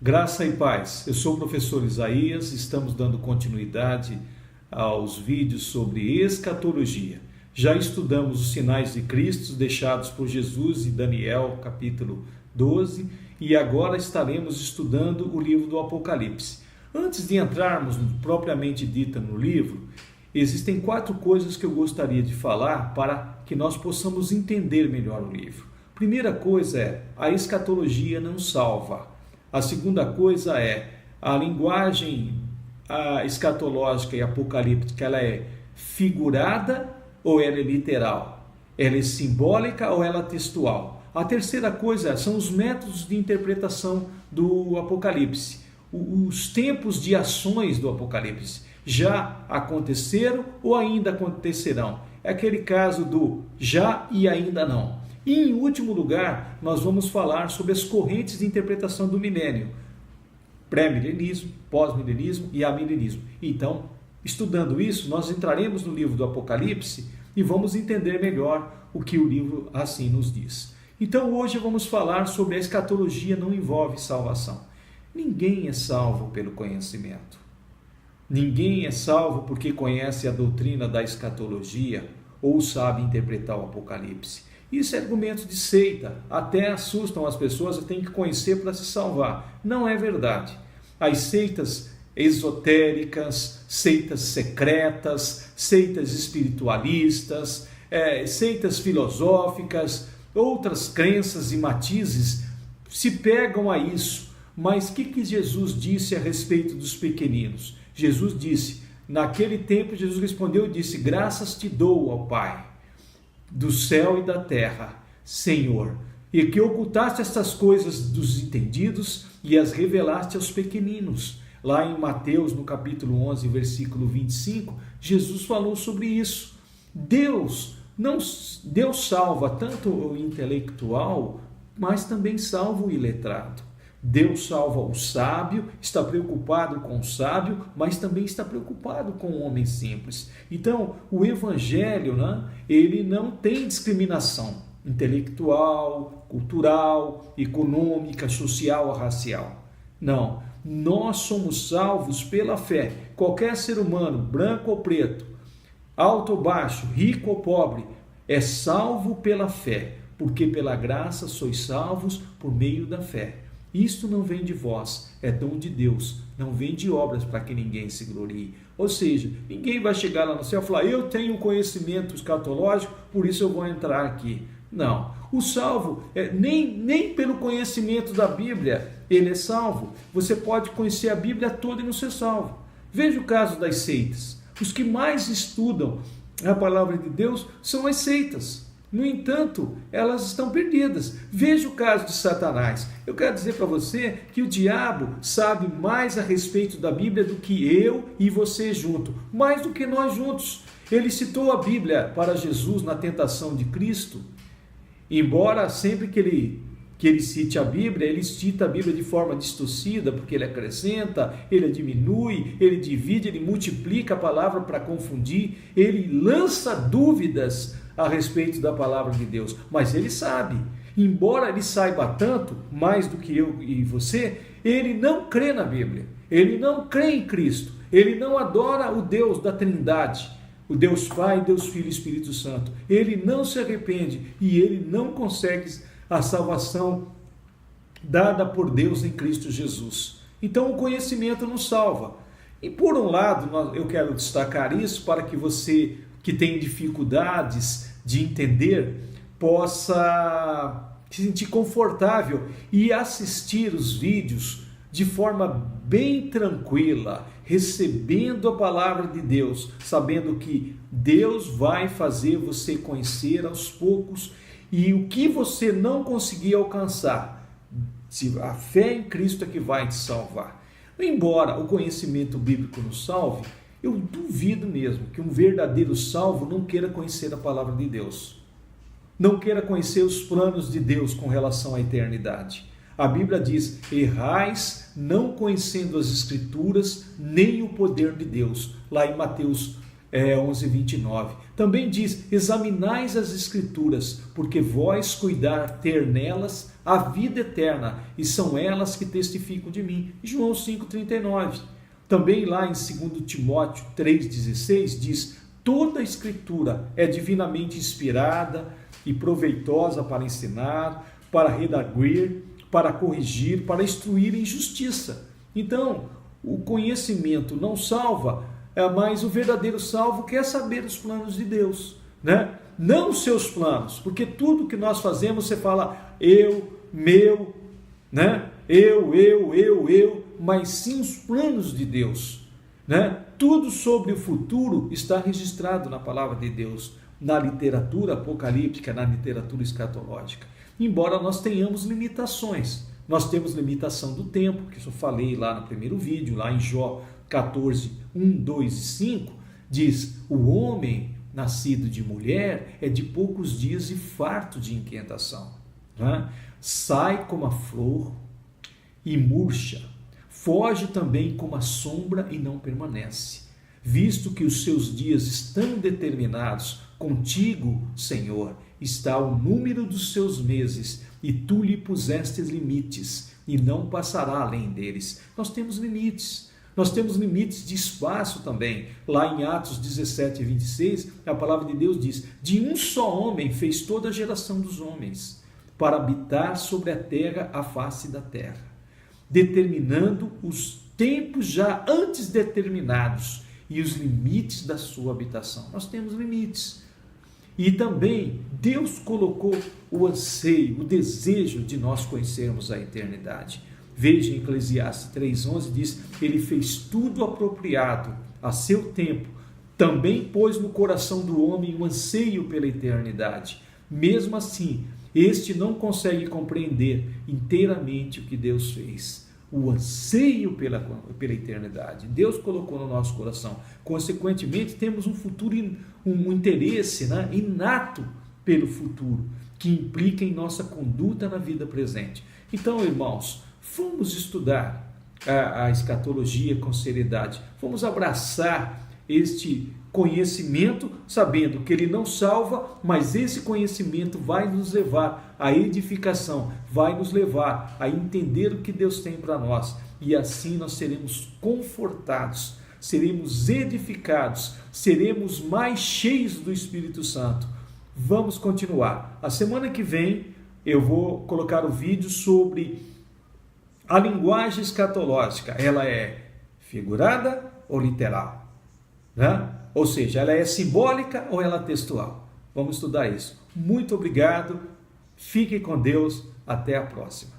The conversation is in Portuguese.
Graça e paz. Eu sou o professor Isaías, estamos dando continuidade aos vídeos sobre escatologia. Já estudamos os sinais de Cristo deixados por Jesus em Daniel, capítulo 12, e agora estaremos estudando o livro do Apocalipse. Antes de entrarmos propriamente dita no livro, existem 4 coisas que eu gostaria de falar para que nós possamos entender melhor o livro. Primeira coisa é, a escatologia não salva. A segunda coisa é, a linguagem escatológica e apocalíptica, ela é figurada ou ela é literal? Ela é simbólica ou ela é textual? A terceira coisa são os métodos de interpretação do Apocalipse. Os tempos de ações do Apocalipse já aconteceram ou ainda acontecerão? É aquele caso do já e ainda não. E, em último lugar, nós vamos falar sobre as correntes de interpretação do milênio. Pré-milenismo, pós-milenismo e amilenismo. Então, estudando isso, nós entraremos no livro do Apocalipse e vamos entender melhor o que o livro assim nos diz. Então, hoje vamos falar sobre a escatologia não envolve salvação. Ninguém é salvo pelo conhecimento. Ninguém é salvo porque conhece a doutrina da escatologia ou sabe interpretar o Apocalipse. Isso é argumento de seita, até assustam as pessoas, têm que conhecer para se salvar. Não é verdade. As seitas esotéricas, seitas secretas, seitas espiritualistas, seitas filosóficas, outras crenças e matizes se pegam a isso. Mas o que Jesus disse a respeito dos pequeninos? Jesus disse, naquele tempo Jesus respondeu e disse, graças te dou, ó Pai, do céu e da terra, Senhor, e que ocultaste estas coisas dos entendidos e as revelaste aos pequeninos. Lá em Mateus, no capítulo 11, versículo 25, Jesus falou sobre isso. Deus salva tanto o intelectual, mas também salva o iletrado. Deus salva o sábio, está preocupado com o sábio, mas também está preocupado com o homem simples. Então, o evangelho, ele não tem discriminação intelectual, cultural, econômica, social ou racial. Não, nós somos salvos pela fé. Qualquer ser humano, branco ou preto, alto ou baixo, rico ou pobre, é salvo pela fé, porque pela graça sois salvos por meio da fé. Isto não vem de vós, é dom de Deus, não vem de obras para que ninguém se glorie. Ou seja, ninguém vai chegar lá no céu e falar, eu tenho conhecimento escatológico, por isso eu vou entrar aqui. Não, o salvo, nem pelo conhecimento da Bíblia ele é salvo. Você pode conhecer a Bíblia toda e não ser salvo. Veja o caso das seitas. Os que mais estudam a palavra de Deus são as seitas. No entanto, elas estão perdidas. Veja o caso de Satanás. Eu quero dizer para você que o diabo sabe mais a respeito da Bíblia do que eu e você junto. Mais do que nós juntos. Ele citou a Bíblia para Jesus na tentação de Cristo. Embora sempre que ele cite a Bíblia, ele cita a Bíblia de forma distorcida, porque ele acrescenta, ele diminui, ele divide, ele multiplica a palavra para confundir, ele lança dúvidas a respeito da palavra de Deus, mas ele sabe, embora ele saiba tanto, mais do que eu e você, ele não crê na Bíblia, ele não crê em Cristo, ele não adora o Deus da Trindade, o Deus Pai, Deus Filho e Espírito Santo, ele não se arrepende e ele não consegue a salvação dada por Deus em Cristo Jesus. Então o conhecimento nos salva. E por um lado, eu quero destacar isso para que você que tem dificuldades de entender possa se sentir confortável e assistir os vídeos de forma bem tranquila, recebendo a palavra de Deus, sabendo que Deus vai fazer você conhecer aos poucos e o que você não conseguir alcançar, a fé em Cristo é que vai te salvar. Embora o conhecimento bíblico nos salve, eu duvido mesmo que um verdadeiro salvo não queira conhecer a palavra de Deus. Não queira conhecer os planos de Deus com relação à eternidade. A Bíblia diz, errais não conhecendo as Escrituras, nem o poder de Deus. Lá em Mateus 11:29. Também diz: examinais as Escrituras, porque vós cuidar ter nelas a vida eterna, e são elas que testificam de mim. João 5:39. Também lá em 2 Timóteo 3,16 diz: toda a Escritura é divinamente inspirada e proveitosa para ensinar, para redarguir, para corrigir, para instruir em justiça. Então, o conhecimento não salva, mas o verdadeiro salvo quer saber os planos de Deus, né? Não os seus planos, porque tudo que nós fazemos, você fala eu, meu, né? Eu, mas sim os planos de Deus, né? Tudo sobre o futuro está registrado na palavra de Deus, na literatura apocalíptica, na literatura escatológica. Embora nós tenhamos limitações, nós temos limitação do tempo, que eu falei lá no primeiro vídeo, lá em Jó 14, 1, 2 e 5, diz: o homem nascido de mulher é de poucos dias e farto de inquietação, né? Sai como a flor e murcha, foge também como a sombra e não permanece. Visto que os seus dias estão determinados, contigo, Senhor, está o número dos seus meses, e tu lhe pusestes limites, e não passará além deles. Nós temos limites. Nós temos limites de espaço também. Lá em Atos 17:26, a palavra de Deus diz: de um só homem fez toda a geração dos homens, para habitar sobre a terra a face da terra, determinando os tempos já antes determinados e os limites da sua habitação. Nós temos limites. E também Deus colocou o anseio, o desejo de nós conhecermos a eternidade. Veja em Eclesiastes 3:11, diz: ele fez tudo apropriado a seu tempo, também pôs no coração do homem o anseio pela eternidade. Mesmo assim, este não consegue compreender inteiramente o que Deus fez. O anseio pela eternidade, Deus colocou no nosso coração. Consequentemente, temos um futuro, um interesse, né, inato pelo futuro, que implica em nossa conduta na vida presente. Então, irmãos, vamos estudar a escatologia com seriedade. Vamos abraçar este conhecimento, sabendo que ele não salva, mas esse conhecimento vai nos levar à edificação, vai nos levar a entender o que Deus tem para nós, e assim nós seremos confortados, seremos edificados, seremos mais cheios do Espírito Santo. Vamos continuar. A semana que vem eu vou colocar o vídeo sobre a linguagem escatológica. Ela é figurada ou literal, né? Ou seja, ela é simbólica ou ela é textual? Vamos estudar isso. Muito obrigado, fique com Deus, até a próxima.